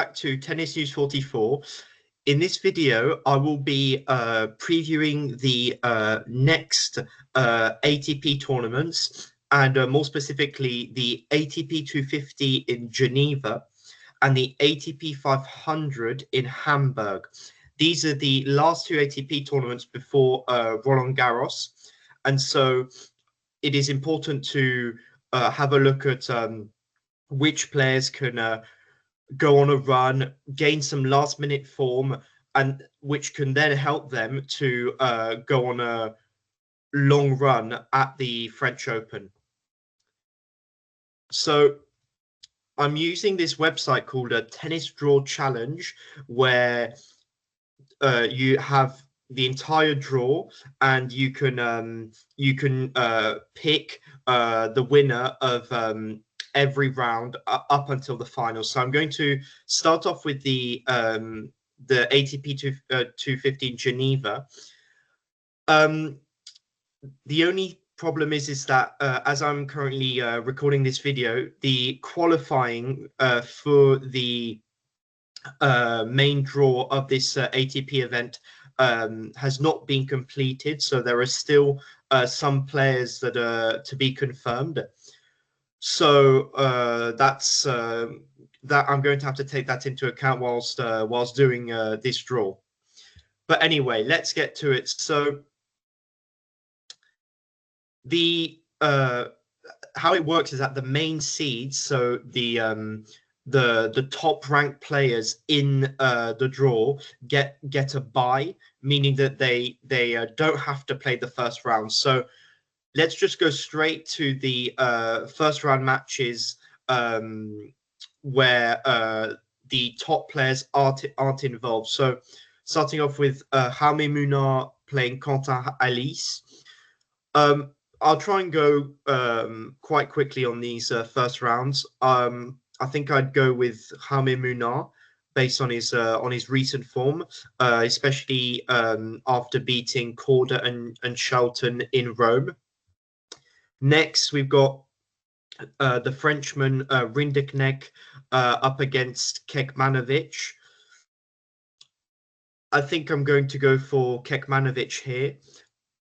back to Tennis News 44. In this video, I will be previewing the next ATP tournaments, and more specifically, the ATP 250 in Geneva and the ATP 500 in Hamburg. These are the last two ATP tournaments before Roland Garros, and so it is important to have a look at which players can go on a run, gain some last-minute form, and which can then help them to go on a long run at the French Open. So I'm using this website called a Tennis Draw Challenge, where you have the entire draw, and you can pick the winner of every round up until the final. So I'm going to start off with the ATP 250 in Geneva. The only problem is that as I'm currently recording this video, the qualifying for the main draw of this ATP event has not been completed. So there are still some players that are to be confirmed. So that's that I'm going to have to take that into account whilst doing this draw. But anyway, let's get to it. So the how it works is that the main seeds, so the top ranked players in the draw get a bye, meaning that they don't have to play the first round. So let's just go straight to the first round matches where the top players aren't involved. So starting off with Jaime Munar playing Quentin Alice. I'll try and go quite quickly on these first rounds. I think I'd go with Jaime Munar based on his recent form, especially after beating Korda and Shelton in Rome. Next, we've got the Frenchman Rinderknecht up against Kekmanovic. I think I'm going to go for Kekmanovic here.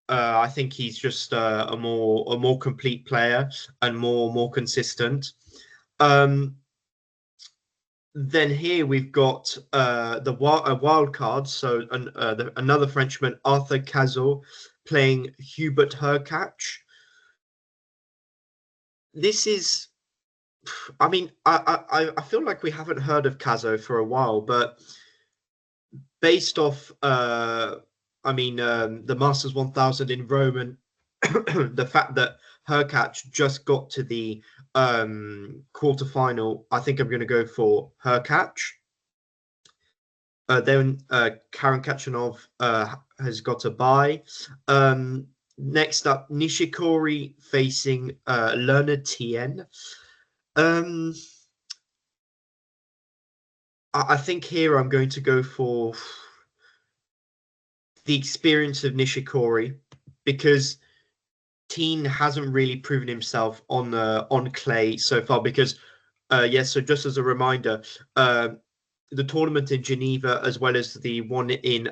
I think he's just a more complete player and more consistent. Then here we've got a wild card. So another Frenchman, Arthur Cazaux, playing Hubert Hurkacz. This is, I mean, I feel like we haven't heard of Cazaux for a while, but based off, the Masters 1000 in Rome and the fact that Hurkacz just got to the quarterfinal, I think I'm going to go for Hurkacz. Then Karen Khachanov has got a bye. Next up, Nishikori facing Leonard Tien. I think here I'm going to go for the experience of Nishikori, because Tien hasn't really proven himself on clay so far. Because yes, so just as a reminder, the tournament in Geneva as well as the one in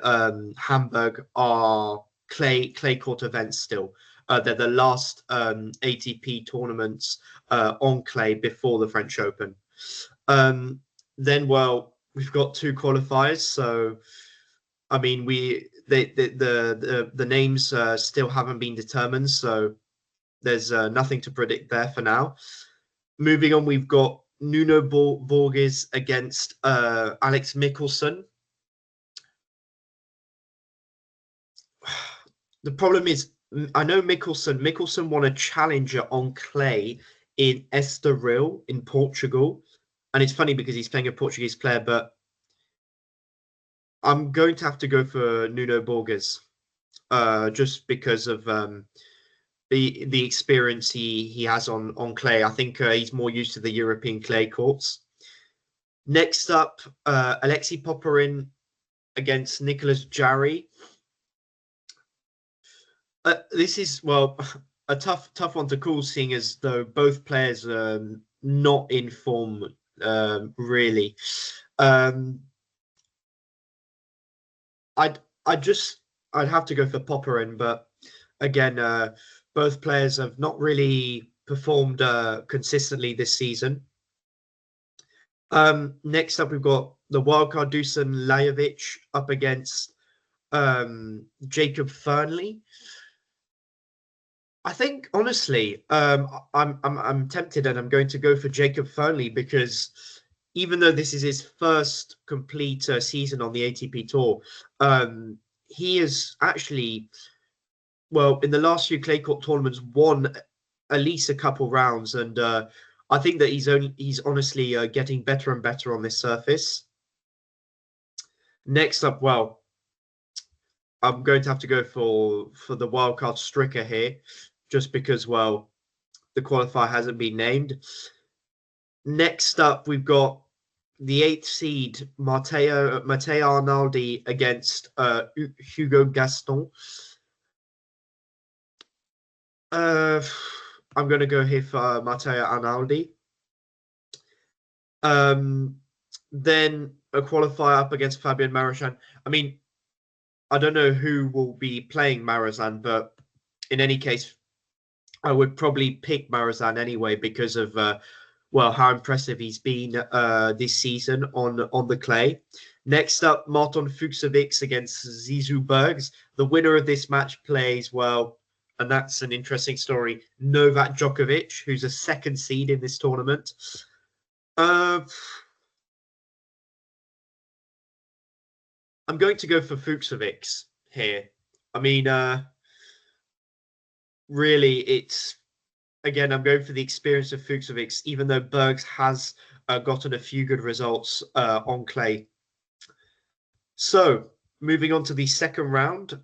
Hamburg are clay court events still. They're the last ATP tournaments on clay before the French Open. Then, well, we've got two qualifiers. So, I mean, the names still haven't been determined. So there's nothing to predict there for now. Moving on, we've got Nuno Borges against Alex Michelsen. The problem is, I know Michelsen won a challenger on clay in Estoril in Portugal. And it's funny because he's playing a Portuguese player, but I'm going to have to go for Nuno Borges, just because of the experience he has on clay. I think he's more used to the European clay courts. Next up, Alexei Popyrin against Nicolas Jarry. This is, well, a tough one to call, seeing as though both players are not in form really. Um, I'd I'd have to go for Popperin, but again, both players have not really performed consistently this season. Next up, we've got the wildcard Dusan Lajovic up against Jacob Fernley. I think honestly, I'm tempted and I'm going to go for Jacob Fernley because even though this is his first complete season on the ATP Tour, he is actually well in the last few clay court tournaments won at least a couple rounds, and I think that he's honestly getting better and better on this surface. Next up, well, I'm going to have to go for the wildcard Stricker here, just because well the qualifier hasn't been named. Next up, we've got the 8th seed Matteo Arnaldi against Hugo Gaston. I'm going to go here for Matteo Arnaldi. Then a qualifier up against Fabian Marozsan. I mean, I don't know who will be playing Marozsan, but in any case, I would probably pick Marozsan anyway because of well how impressive he's been this season on the clay. Next up, Marton Fucsovics against Zizou Bergs. The winner of this match plays well, and that's an interesting story. Novak Djokovic, who's a second seed in this tournament. I'm going to go for Fucsovics here. I mean, really, it's again, I'm going for the experience of Fucsovics, even though Bergs has gotten a few good results on clay. So, moving on to the second round,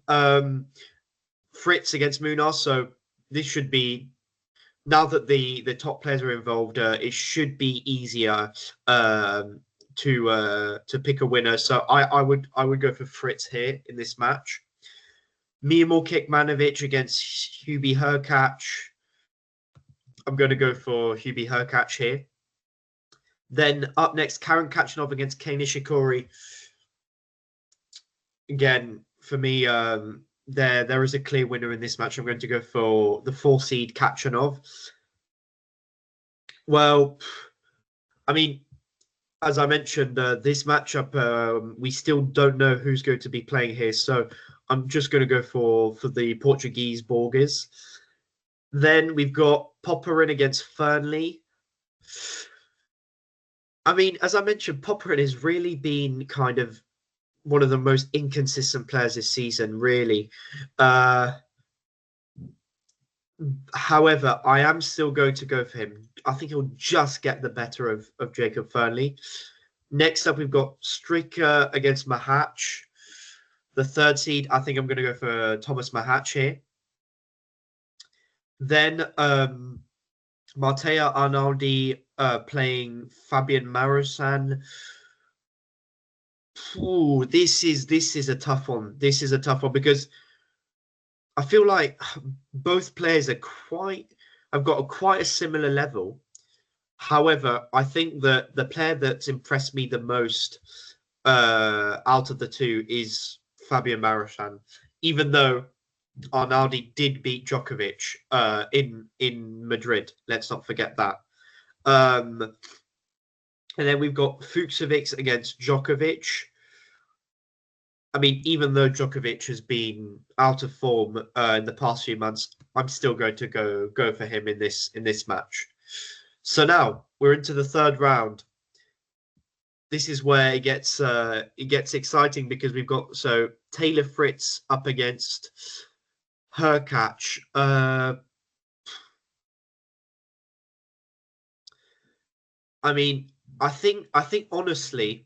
Fritz against Munar. So, this should be, now that the top players are involved, it should be easier to pick a winner. So, I would go for Fritz here in this match. Miomir Kekmanovic against Hubie Hurkacz. I'm going to go for Hubie Hurkacz here. Then up next, Karen Khachanov against Kei Nishikori. Again, for me, there is a clear winner in this match. I'm going to go for the 4th seed Khachanov. Well, I mean, as I mentioned, this matchup, we still don't know who's going to be playing here. So I'm just going to go for the Portuguese Borges. Then we've got Popperin against Fernley. I mean, as I mentioned, Popperin has really been kind of one of the most inconsistent players this season, really. However, I am still going to go for him. I think he'll just get the better of Jacob Fernley. Next up, we've got Stricker against Mahach. The 3rd seed, I think I'm going to go for Thomas Mahach here. Then Matteo Arnaldi playing Fabian Marozsan. Ooh, this is a tough one. This is a tough one because I feel like both players are have got quite a similar level. However, I think that the player that's impressed me the most out of the two is Fabian Marozsan, even though Arnaldi did beat Djokovic in Madrid. Let's not forget that. And then we've got Fucsovics against Djokovic. I mean, even though Djokovic has been out of form in the past few months, I'm still going to go for him in this match. So now we're into the 3rd round. This is where it gets exciting because we've got Taylor Fritz up against Hurkacz. I mean, I think honestly,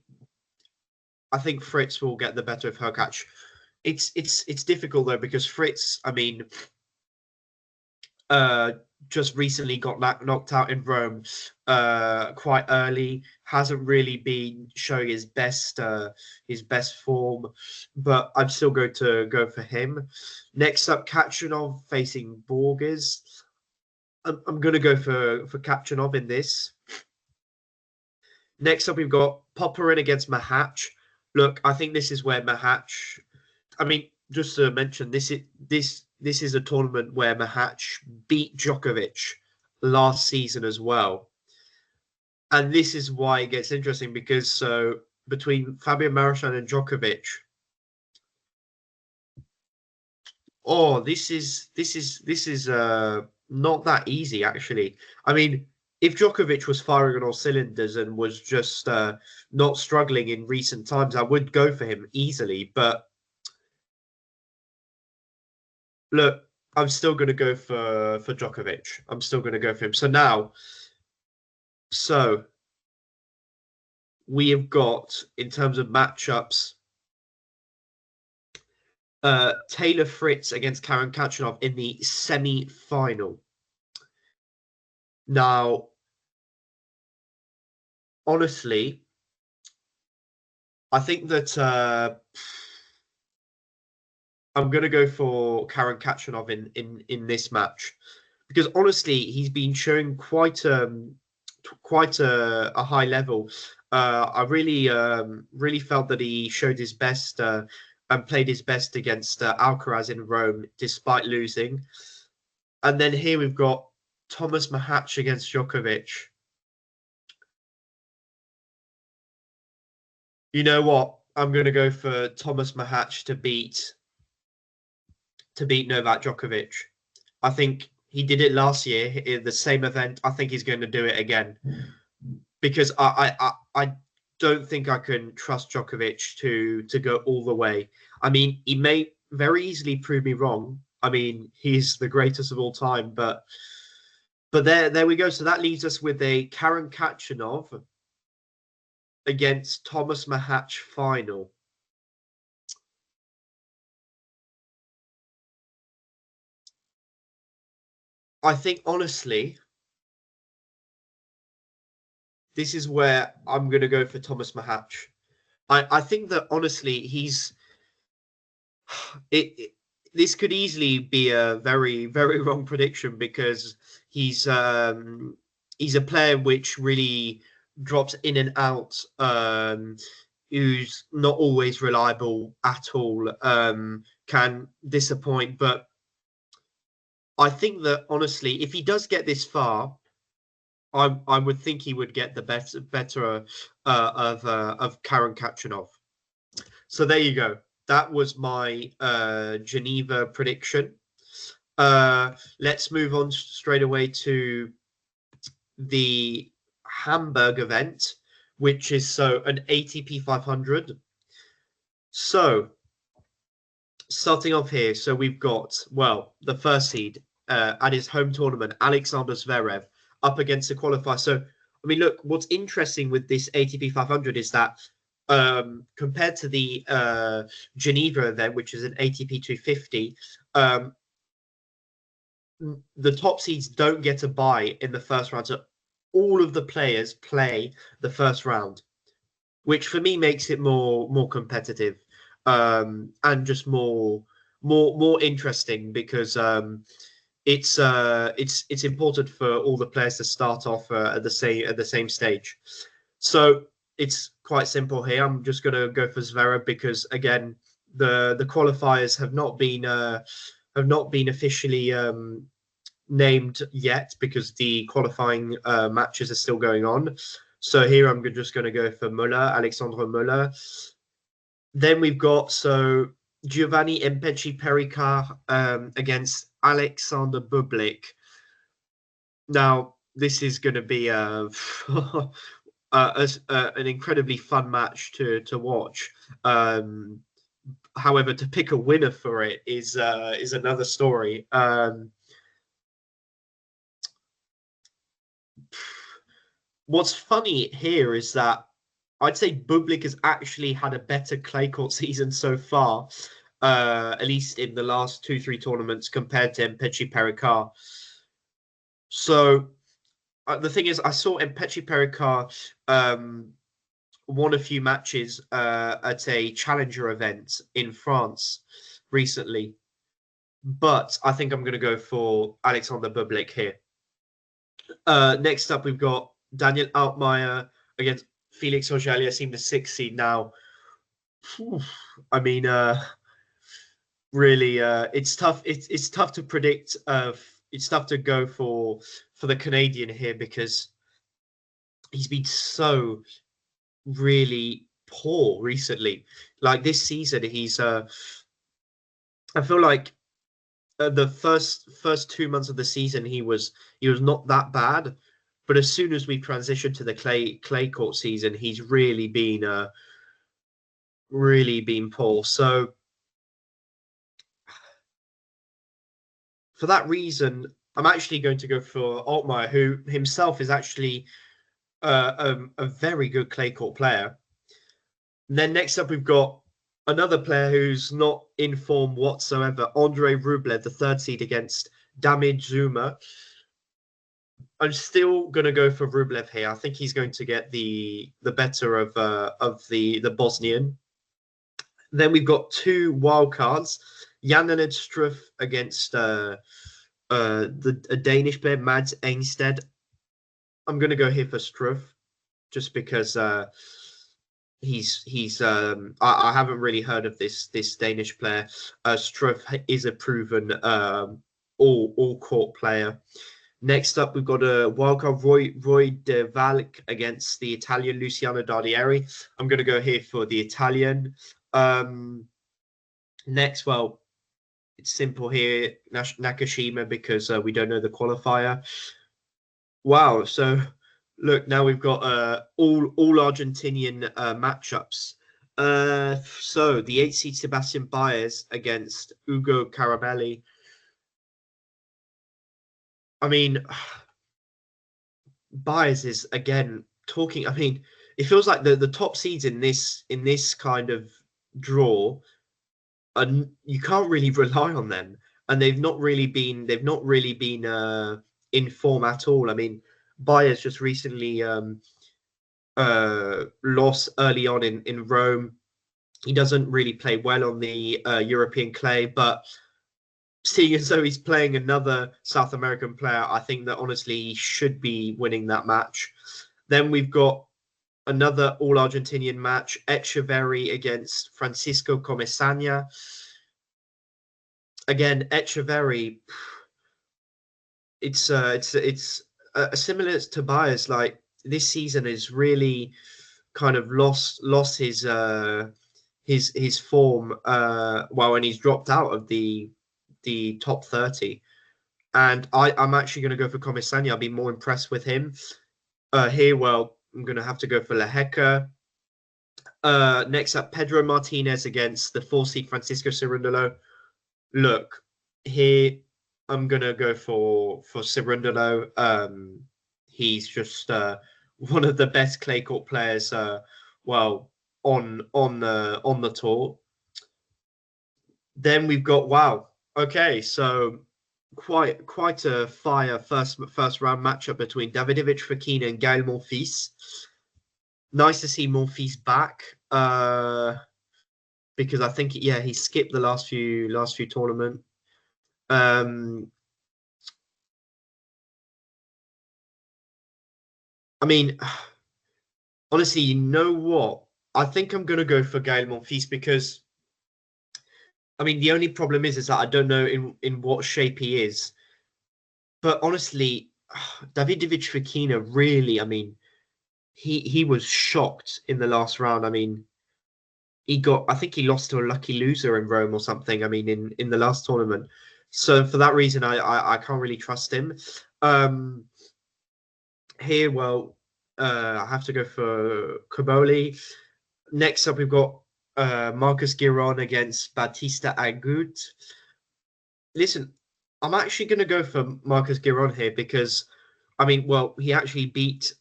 I think Fritz will get the better of Hurkacz. It's difficult though because Fritz, I mean, just recently got knocked out in Rome quite early. Hasn't really been showing his best form, but I'm still going to go for him. Next up, Khachanov facing Borges. I'm going to go for Khachanov in this. Next up, we've got Popperin against Mahach. Look, I think this is where Mahach. I mean, just to mention, this is a tournament where Mahach beat Djokovic last season as well, and this is why it gets interesting because so between Fabio Marochan and Djokovic, oh, this is not that easy actually. I mean, if Djokovic was firing on all cylinders and was just not struggling in recent times, I would go for him easily. But look, I'm still going to go for Djokovic. I'm still going to go for him. So we have got in terms of matchups, Taylor Fritz against Karen Khachanov in the semi-final. Now, honestly, I think that I'm going to go for Karen Khachanov in this match because honestly, he's been showing quite a high level. I really felt that he showed his best and played his best against Alcaraz in Rome, despite losing. And then here we've got Thomas Mahach against Djokovic. You know what? I'm going to go for Thomas Mahach to beat Novak Djokovic. I think he did it last year in the same event. I think he's going to do it again because I don't think I can trust Djokovic to go all the way. I mean, he may very easily prove me wrong. I mean, he's the greatest of all time, but there we go. So that leaves us with a Karen Khachanov against Thomas Mahach final. I think honestly, this is where I'm going to go for Thomas Mahach. I think that honestly, this could easily be a very wrong prediction because he's a player which really drops in and out, who's not always reliable at all, can disappoint. But I think that honestly, if he does get this far, I would think he would get the better of Karen Khachanov. So there you go. That was my Geneva prediction. Let's move on straight away to the Hamburg event, which is so an ATP 500. So starting off here, so we've got, well, the first seed at his home tournament, Alexander Zverev, up against the qualifier. So, I mean, look, what's interesting with this ATP 500 is that compared to the Geneva event, which is an ATP 250, the top seeds don't get a bye in the first round. So all of the players play the first round, which for me makes it more competitive and just more interesting because it's important for all the players to start off at the same stage. So it's quite simple here. I'm just going to go for Zverev because again the qualifiers have not been officially named yet because the qualifying matches are still going on. So here I'm just going to go for Muller, Alexandre Muller. Then we've got so Giovanni Mpeci Pericard against Alexander Bublik. Now this is going to be an incredibly fun match to watch. However, to pick a winner for it is another story. What's funny here is that I'd say Bublik has actually had a better clay court season so far, at least in the last 2-3 tournaments compared to Mpeci Pericard. So the thing is, I saw Mpeci Pericard won a few matches at a challenger event in France recently, but I think I'm going to go for Alexander Bublik here. Next up, we've got Daniel Altmaier against Felix Auger-Aliassime, the 6th seed now. I mean, really, it's tough. It's tough to predict. It's tough to go for the Canadian here because he's been so really poor recently. Like this season, he's. I feel like the first 2 months of the season he was not that bad, but as soon as we transitioned to the clay court season, he's really been poor. So for that reason, I'm actually going to go for Altmaier, who himself is actually a very good clay court player. And then next up, we've got another player who's not in form whatsoever, Andre Rublev, the 3rd seed against Damir Zuma. I'm still going to go for Rublev here. I think he's going to get the better of the Bosnian. Then we've got 2 wild cards: Jan-Lennard Struff against a Danish player, Mads Einsted. I'm going to go here for Struff, just because he's I haven't really heard of this Danish player. Struff is a proven all court player. Next up, we've got a wildcard Roy de Valk against the Italian Luciano Dardieri. I'm going to go here for the Italian. Next, well, it's simple here, Nakashima, because we don't know the qualifier. Wow, so look, now we've got all Argentinian matchups. So the 8th seed Sebastian Baez against Ugo Carabelli. I mean, Baez is again talking. I mean, it feels like the top seeds in this kind of draw, and you can't really rely on them, and they've not really been in form at all. I mean, Baez just recently lost early on in Rome. He doesn't really play well on the European clay, but seeing as though he's playing another South American player, I think that honestly he should be winning that match. Then we've got another all-Argentinian match, Echeverry against Francisco Comesaña. Again, Echeverry, it's similar to Baez. Like this season is really kind of lost his form. When he's dropped out of the top 30, and I'm actually going to go for Comesaña. I'll be more impressed with him here. Well, I'm going to have to go for Leheca. Next up, Pedro Martinez against the 4th seed Francisco Cerundolo. Look, here I'm going to go for Cerundolo. He's just one of the best clay court players on the tour. Then we've got okay, so quite a fire first round matchup between Davidovich Fokina and Gael Monfils. Nice to see Monfils back because I think he skipped the last few tournament. I mean, honestly, you know what? I think I'm gonna go for Gael Monfils because, I mean, the only problem is that I don't know in what shape he is. But honestly, Davidovich Fokina really, I mean, he was shocked in the last round. I mean, I think he lost to a lucky loser in Rome or something. I mean, in the last tournament. So for that reason, I can't really trust him. Here, well, I have to go for Koboli. Next up, we've got Marcus Giron against Batista Agut. Listen, I'm actually going to go for Marcus Giron here because, I mean, well, he actually beat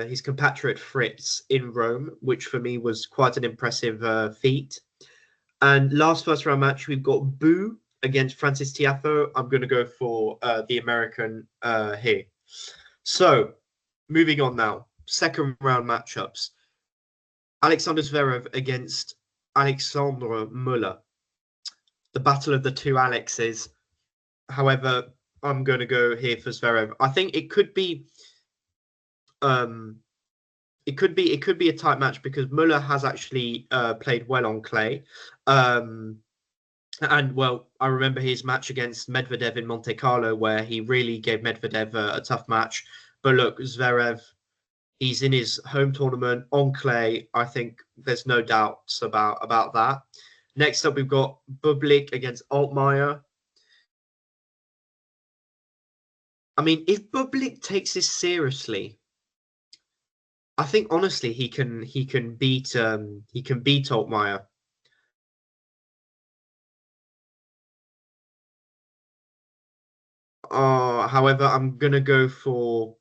his compatriot Fritz in Rome, which for me was quite an impressive feat. And last first round match, we've got Boo against Francis Tiafoe. I'm going to go for the American here. So, moving on now. Second round matchups. Alexander Zverev against Alexandre Muller. The battle of the two Alexes. However, I'm going to go here for Zverev. I think it could be it could be a tight match because Muller has actually played well on clay. And well, I remember his match against Medvedev in Monte Carlo where he really gave Medvedev a tough match. But look, Zverev, he's in his home tournament on clay. I think there's no doubts about that. Next up, we've got Bublik against Altmaier. I mean, if Bublik takes this seriously, I think honestly he can beat Altmaier. However, I'm gonna go for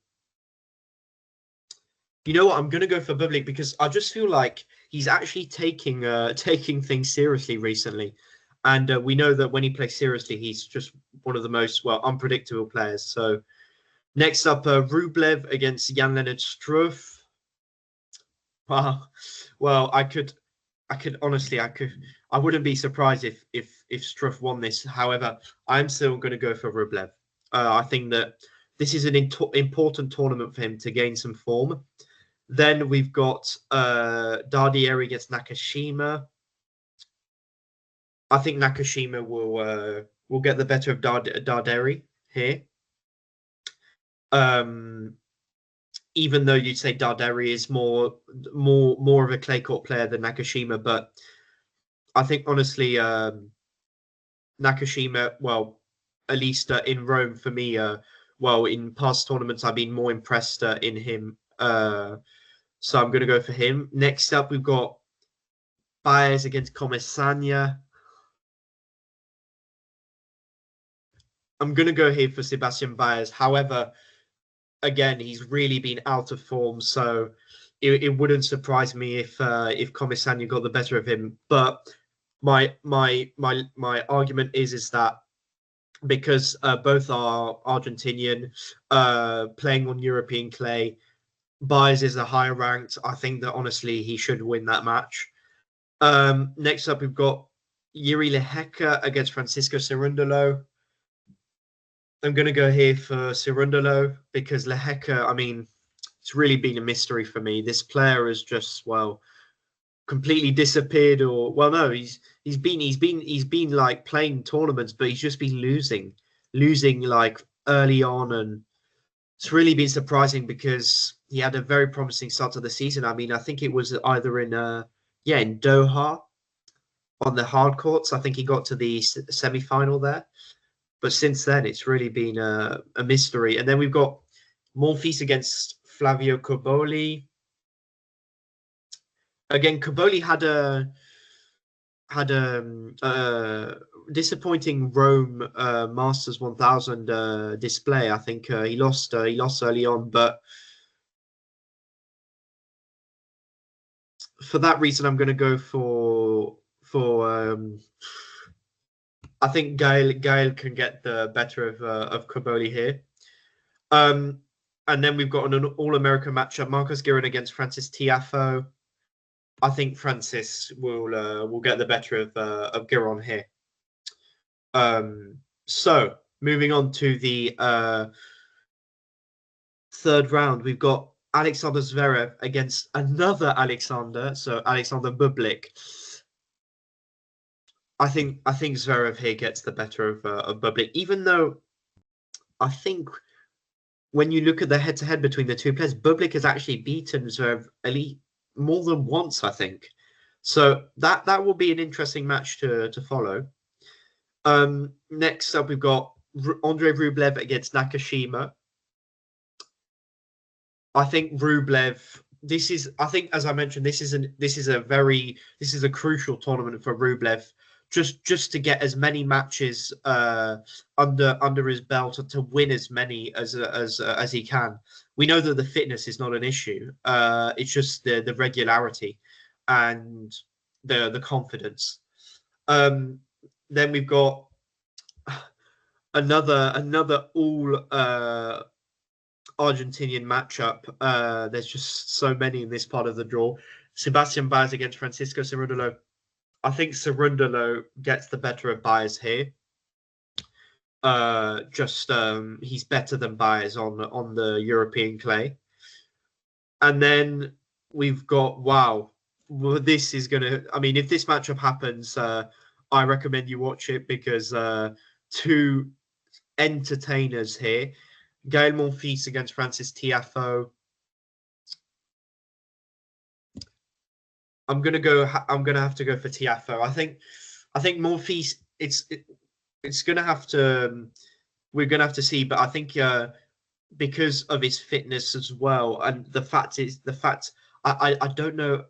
you know what? I'm gonna go for Bublik because I just feel like he's actually taking things seriously recently, and we know that when he plays seriously, he's just one of the most unpredictable players. So next up, Rublev against Jan-Lennard Struff. Wow. Well, I could honestly, I wouldn't be surprised if Struff won this. However, I'm still going to go for Rublev. I think that this is an important tournament for him to gain some form. Then we've got Dardieri against Nakashima. I think Nakashima will get the better of Dardieri here. Even though you'd say Dardieri is more of a clay court player than Nakashima, but I think honestly, Nakashima, well, at least in Rome for me, in past tournaments I've been more impressed in him. So I'm going to go for him. Next up, we've got Baez against Comesaña. I'm going to go here for Sebastian Baez. However, again, he's really been out of form, so it wouldn't surprise me if Comesaña got the better of him. But my argument is that because both are Argentinian, playing on European clay, Baez is a higher ranked. I think that honestly he should win that match. Next up, we've got Jiri Lehecka against Francisco Cerundolo. I'm going to go here for Cerundolo because Lehecka, I mean, it's really been a mystery for me. This player has just completely disappeared, or no, he's been like playing tournaments, but he's just been losing like early on, and it's really been surprising because he had a very promising start to the season. I mean, I think it was either in Doha on the hard courts. I think he got to the semi-final there. But since then, it's really been a mystery. And then we've got Monfils against Flavio Cobolli. Again, Cobolli had a disappointing Rome Masters 1000 display. I think he lost early on, but for that reason, I'm going to go for I think Gael can get the better of Cobolli here. And then we've got an all-American matchup: Marcos Giron against Francis Tiafoe. I think Francis will get the better of Giron here. So moving on to the third round, we've got Alexander Zverev against another Alexander, so Alexander Bublik. I think Zverev here gets the better of Bublik, even though I think when you look at the head-to-head between the two players, Bublik has actually beaten Zverev at least more than once, I think. So that will be an interesting match to follow. Next up, we've got Andrei Rublev against Nakashima. I think Rublev. I think, as I mentioned, this is a crucial tournament for Rublev, just to get as many matches under his belt and to win as many as he can. We know that the fitness is not an issue. It's just the regularity and the confidence. Then we've got another all Argentinian matchup. There's just so many in this part of the draw. Sebastian Baez against Francisco Cerundolo. I think Cerundolo gets the better of Baez here. He's better than Baez on the European clay. And then we've got, wow, well, this is gonna. I mean, if this matchup happens, I recommend you watch it because two entertainers here. Gael Monfils against Francis Tiafoe. I'm gonna have to go for Tiafoe. I think Monfils. It's gonna have to. We're gonna have to see, but I think because of his fitness as well, and the fact I don't know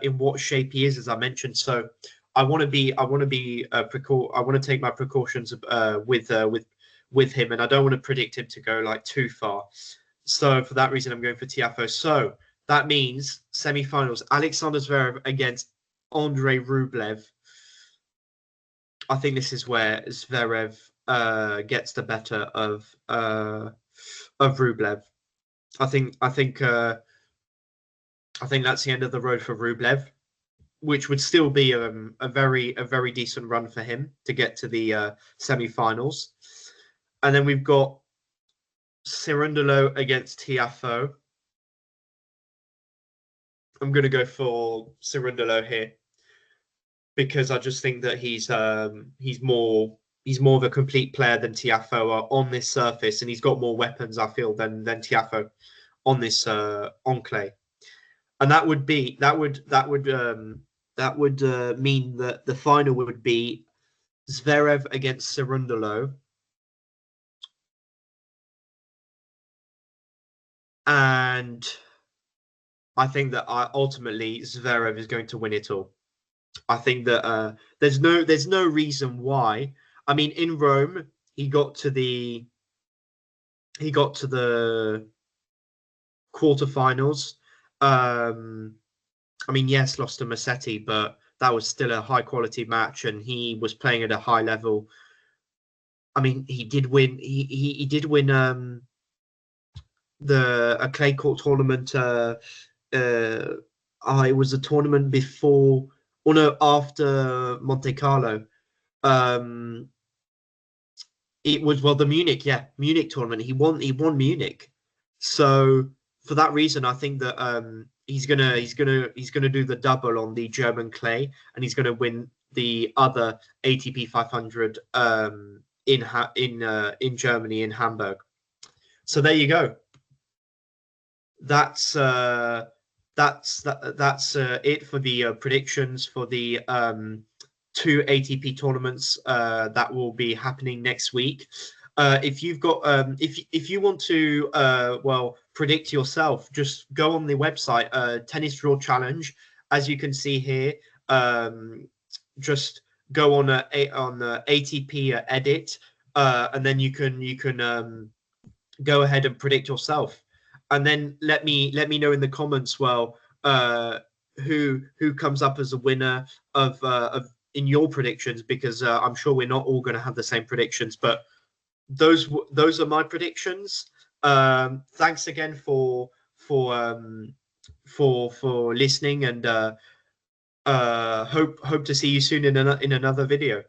in what shape he is, as I mentioned. So I want to be I want to take my precautions with him, and I don't want to predict him to go like too far. So for that reason, I'm going for Tiafoe. So that means semi-finals: Alexander Zverev against Andrei Rublev. I think this is where Zverev gets the better of Rublev. I think that's the end of the road for Rublev, which would still be a very decent run for him to get to the semi-finals. And then we've got Cerundolo against Tiafoe. I'm going to go for Cerundolo here because I just think that he's more of a complete player than Tiafoe on this surface, and he's got more weapons, I feel, than Tiafoe on this on clay. And that would mean that the final would be Zverev against Cerundolo, and I think that ultimately Zverev is going to win it all. I think that there's no reason why. I mean, in Rome, he got to the quarterfinals. I mean, yes, lost to Musetti, but that was still a high quality match, and he was playing at a high level. I mean, he did win. He did win a clay court tournament. It was a tournament before, or no, after Monte Carlo. It was the Munich tournament. He won Munich. So for that reason, I think that he's gonna do the double on the German clay, and he's gonna win the other ATP 500 in Germany, in Hamburg. So there you go. That's it for the predictions for the two ATP tournaments that will be happening next week. If you've got if you want to predict yourself, just go on the website Tennis Draw Challenge. As you can see here, just go on ATP edit, and then you can go ahead and predict yourself, and then let me know in the comments who comes up as a winner of in your predictions, because I'm sure we're not all going to have the same predictions, but those are my predictions. Thanks again for listening, and hope to see you soon in another video.